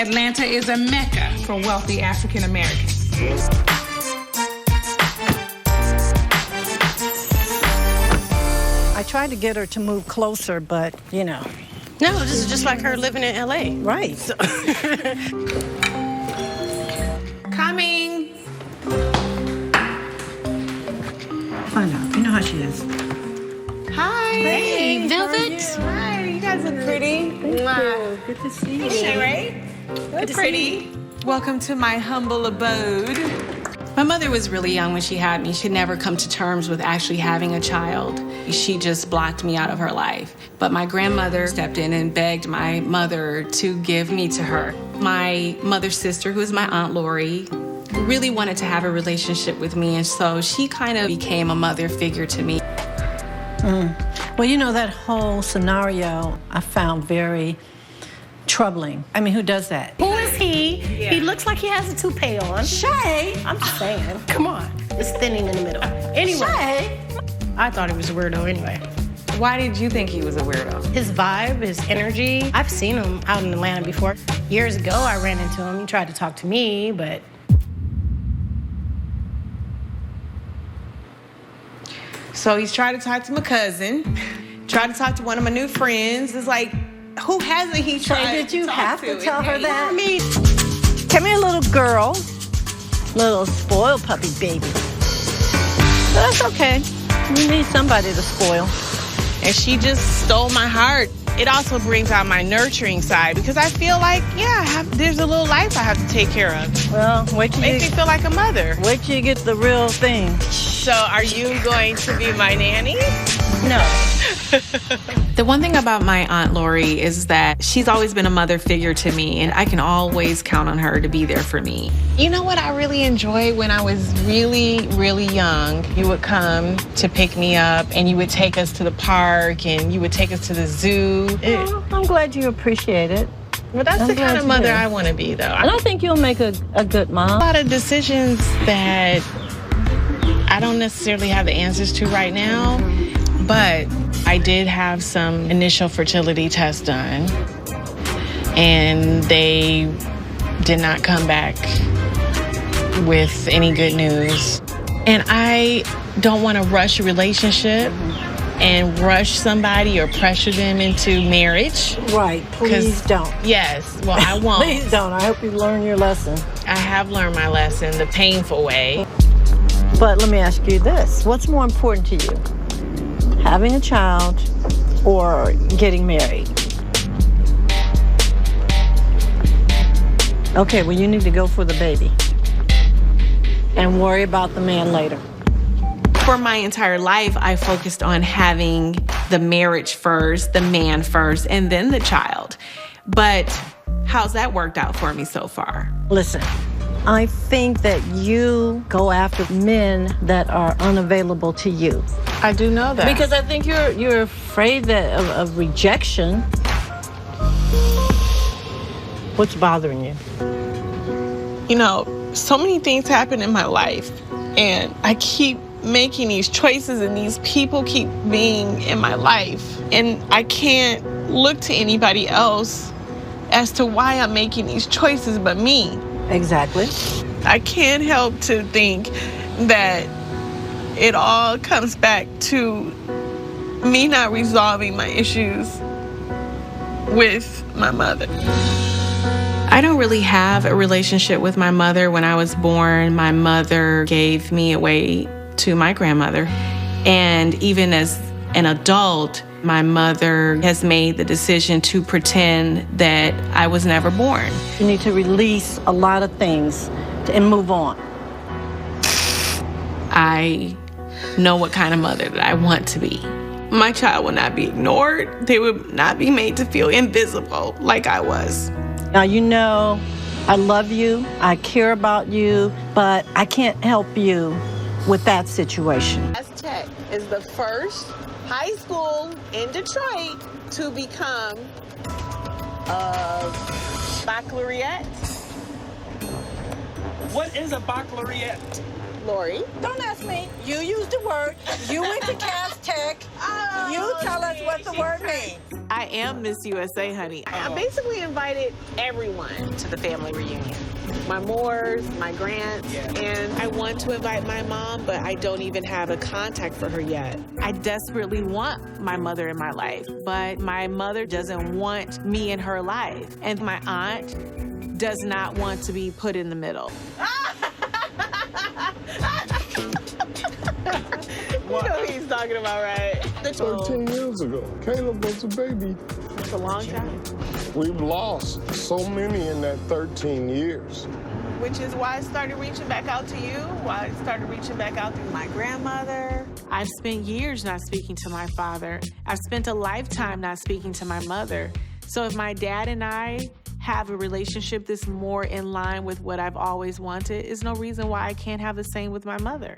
Atlanta is a mecca for wealthy African Americans. I tried to get her to move closer, but, you know. No, this is just like her living in L.A. Right. So. Coming. Find out. You know how she is. Hi. Hey, Velvet. Hi, you guys look pretty. Good to see you. Hey, right? Look pretty. Welcome to my humble abode. My mother was really young when she had me. She'd never come to terms with actually having a child. She just blocked me out of her life. But my grandmother stepped in and begged my mother to give me to her. My mother's sister, who is my Aunt Lori, really wanted to have a relationship with me, and so she kind of became a mother figure to me. Well, you know, that whole scenario I found very troubling. I mean, who does that? Who is he? He looks like he has a toupee on. Shay! I'm just saying. Come on. It's thinning in the middle. Anyway. Shay! I thought he was a weirdo anyway. Why did you think he was a weirdo? His vibe, his energy. I've seen him out in Atlanta before. Years ago, I ran into him. He tried to talk to me, but... So he's trying to talk to my cousin, tried to talk to one of my new friends. It's like, who hasn't he tried Did you to talk have to? to tell her that? I mean, Come here, little girl. Little spoiled puppy baby. But that's okay. You need somebody to spoil. And she just stole my heart. It also brings out my nurturing side because I feel like, there's a little life I have to take care of. Well, wait till Makes me feel like a mother. you get the real thing. So are you going to be my nanny? no. The one thing about my Aunt Lori is that she's always been a mother figure to me, and I can always count on her to be there for me. You know what I really enjoyed when I was really, really young? You would come to pick me up and you would take us to the park and you would take us to the zoo. Well, I'm glad you appreciate it. Well, that's I'm the glad kind of you mother do. I want to be, though. And I think you'll make a good A mom. lot of decisions that I don't necessarily have the answers to right now, but I did have some initial fertility tests done, and they did not come back with any good news. And I don't want to rush a relationship and rush somebody or pressure them into marriage. Right, please don't. Yes, well, I won't. Please don't. I hope you learn your lesson. I have learned my lesson the painful way. But let me ask you this. What's more important to you? Having a child or getting married? Okay, well, you need to go for the baby and worry about the man later. For my entire life, I focused on having the marriage first, the man first, and then the child. But how's that worked out for me so far? Listen, I think that you go after men that are unavailable to you. I do know that. Because I think you're afraid of rejection. What's bothering you? You know, so many things happen in my life, and I keep making these choices, and these people keep being in my life, and I can't look to anybody else as to why I'm making these choices but me. Exactly. I can't help to think that it all comes back to me not resolving my issues with my mother. I don't really have a relationship with my mother. When I was born, my mother gave me away to my grandmother. And even as an adult, my mother has made the decision to pretend that I was never born. You need to release a lot of things and move on. I know what kind of mother that I want to be. My child will not be ignored. They will not be made to feel invisible like I was. Now, you know, I love you, I care about you, but I can't help you with that situation. Tech is the first high school in Detroit to become a baccalaureate. What is a baccalaureate? Lori? Don't ask me. You used the word. You went to Cass Tech. You tell us what the word means. I am Miss USA, honey. I basically invited everyone to the family reunion. My Moors, my Grants, and I want to invite my mom, but I don't even have a contact for her yet. I desperately want my mother in my life, but my mother doesn't want me in her life. And my aunt does not want to be put in the middle. You know what he's talking about, right? 13 years ago, Caleb was a baby. It's a long time. We've lost so many in that 13 years. Which is why I started reaching back out to you, why I started reaching back out to my grandmother. I've spent years not speaking to my father. I've spent a lifetime not speaking to my mother. So if my dad and I have a relationship that's more in line with what I've always wanted, there's no reason why I can't have the same with my mother.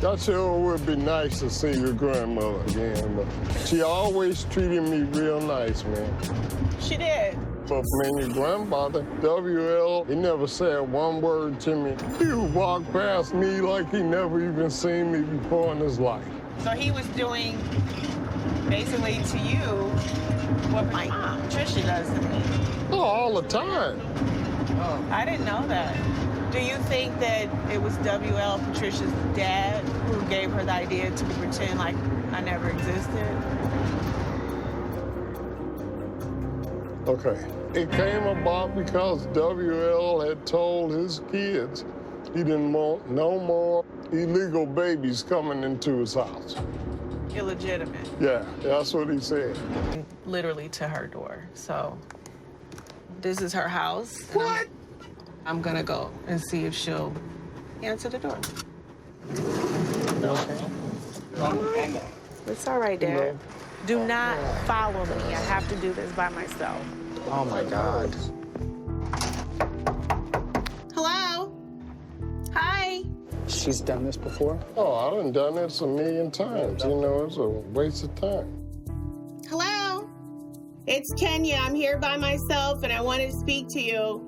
That sure would be nice to see your grandmother again, but she always treated me real nice, man. She did. But man, your grandfather, WL, he never said one word to me. He would walk past me like he never even seen me before in his life. So he was doing, basically to you, what my mom, Trisha, does to me. Oh, all the time. Oh, I didn't know that. Do you think that it was WL, Patricia's dad, who gave her the idea to pretend like I never existed? Okay. It came about because WL had told his kids he didn't want no more illegal babies coming into his house. Illegitimate. Yeah, that's what he said. Literally to her door. So this is her house. What? I'm gonna go and see if she'll answer the door. Okay. It's all right, Dad. Do not follow me. I have to do this by myself. Oh my God. Hello? Hi? She's done this before? Oh, I done done this a million times. You know, it's a waste of time. Hello? It's Kenya. I'm here by myself and I wanted to speak to you.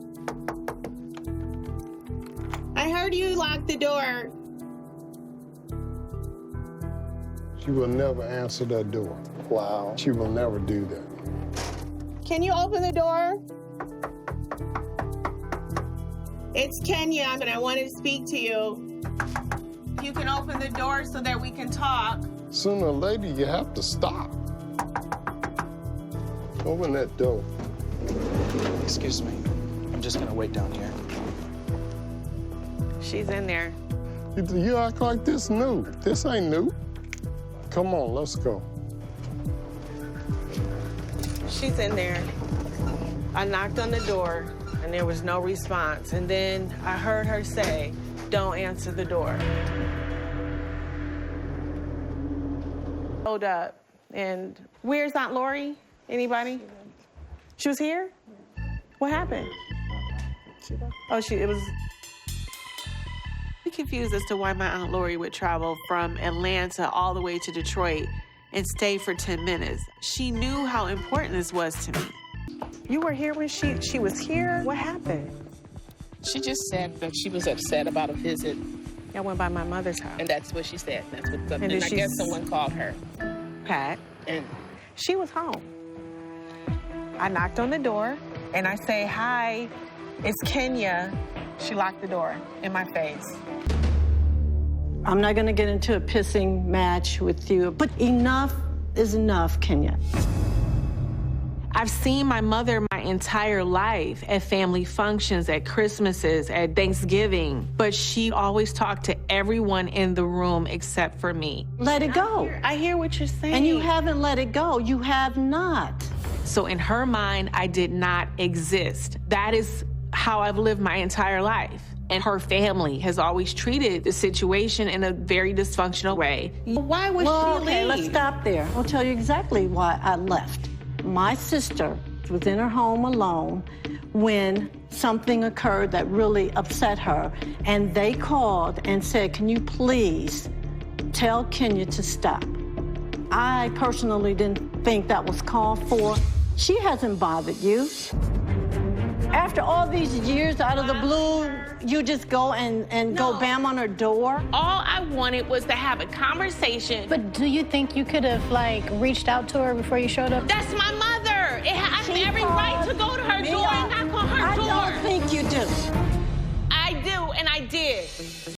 I heard you lock the door. She will never answer that door. Wow. She will never do that. Can you open the door? It's Kenya, and I wanted to speak to you. You can open the door so that we can talk. Sooner or later, you have to stop. Open that door. Excuse me. I'm just gonna wait down here. She's in there. You act like this new. This ain't new. Come on, let's go. She's in there. I knocked on the door, and there was no response. And then I heard her say, "Don't answer the door." Hold up. And where's Aunt Lori? Anybody? She was here? What happened? Oh, it was... I'm confused as to why my Aunt Lori would travel from Atlanta all the way to Detroit and stay for 10 minutes. She knew how important this was to me. You were here when she was here? What happened? She just said that she was upset about a visit. I went by my mother's house. And that's what she said. That's what And I she- guess someone called her. Pat. And She was home. I knocked on the door and I say, "Hi, it's Kenya." She locked the door in my face. I'm not going to get into a pissing match with you, but enough is enough, Kenya. I've seen my mother my entire life at family functions, at Christmases, at Thanksgiving, but she always talked to everyone in the room except for me. Let it go. I hear what you're saying. And you haven't let it go. You have not. So in her mind, I did not exist. That is how I've lived my entire life. And her family has always treated the situation in a very dysfunctional way. Why would Well, she okay, leave? let's stop there. I'll tell you exactly why I left. My sister was in her home alone when something occurred that really upset her, and they called and said, "Can you please tell Kenya to stop?" I personally didn't think that was called for. She hasn't bothered you. After all these years, out of the blue, you just go and go bam on her door? All I wanted was to have a conversation. But do you think you could have, like, reached out to her before you showed up? That's my mother. I have every right to go to her door and knock on her door. I don't think you do. I do, and I did.